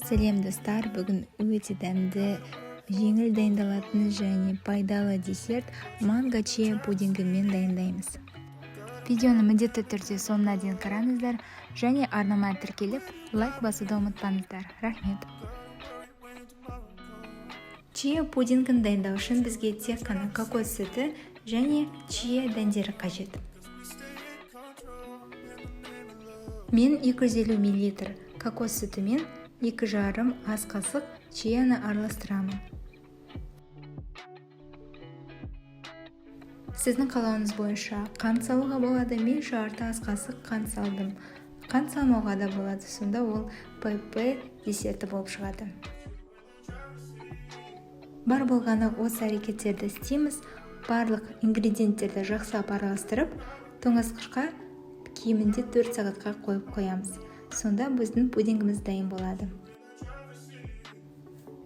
Сәлем достар, бүгін өте дәмді, жеңіл дайындалатын және пайдалы десерт манго чия пудингімен дайындаймыз. Видеоны міндетті түрде соңына дейін қараңыздар және арнама тіркеліп, лайк басуды ұмытпаңыздар. Рахмет. Чия пудингін дайындау үшін бізге тек қана кокос сүті және чия дәндері қажет. Мен 250 мл кокос сүтімен 2,5 ас қасық чияны араластырамын. Сіздің қалауыңыз бойынша қант салуға болады, мен жарты ас қасық қант салдым. Қант салмауға да болады, сонда ол ПП десерті болып шығады. Бар болғаны осы әрекеттерді істейміз. Барлық ингредиенттерді жақсылап араластырып, тоңазытқышқа кемінде 4 сағатқа қойып қоямыз. Сонда біздің пудингіміз дайын болады.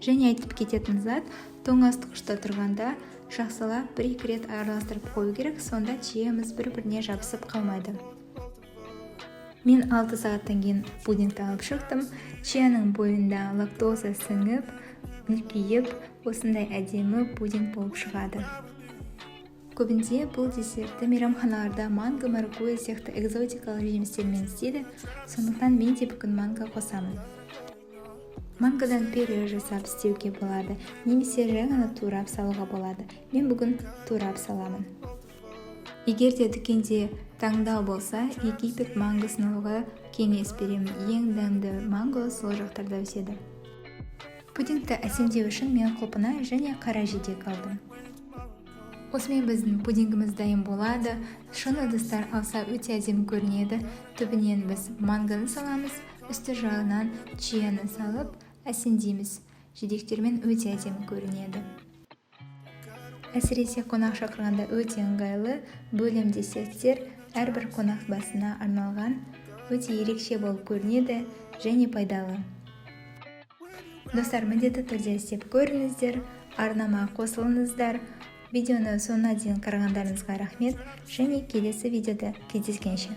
Және айтып кететін зат, тоңазытқышта тұрғанда жақсылап 1-2 рет араластырып қою керек, сонда чиямыз бір-біріне жабысып қалмайды. Мен 6 сағаттан кейін пудингті алып шықтым. Чияның бойында лактоза сіңіп, үлкейіп, осындай әдемі пудинг болып шығады. Көбінде бұл десертті мейрамханаларда манго, маракуйя сияқты экзотикалық жемістермен істейді, сондықтан мен де бүгін манго қосамын. Мангодан пюре жасап істеуге болады, немесе жай ғана турап салуға болады. Мен бүгін турап саламын. Егер де дүкенде таңдау болса, Египет мангосын алуға кеңес беремін. Ең дәмді манго сол жақтарда өседі. Пудингті әсемдеу үшін мен құлпына және қара жидек алдым. Осымен біздің пудингіміз дайын болады. Шыны ыдыстар алса өте әдемі көрінеді. Түбінен біз мангоны саламыз, үсті жағынан чияны салып, әсемдейміз. Жидектермен өте әдемі көрінеді. Әсіресе қонақ шақырғанда өте ыңғайлы бөлім десерттер әрбір қонақ басына арналған, өте ерекше болып көрінеді және пайдалы. Достар, міндетті түрде істеп көріңіздер, арнама қосылыңыздар. Видеоны соңына дейін қарағандарыңызға рахмет және келесі видеода кездескенше.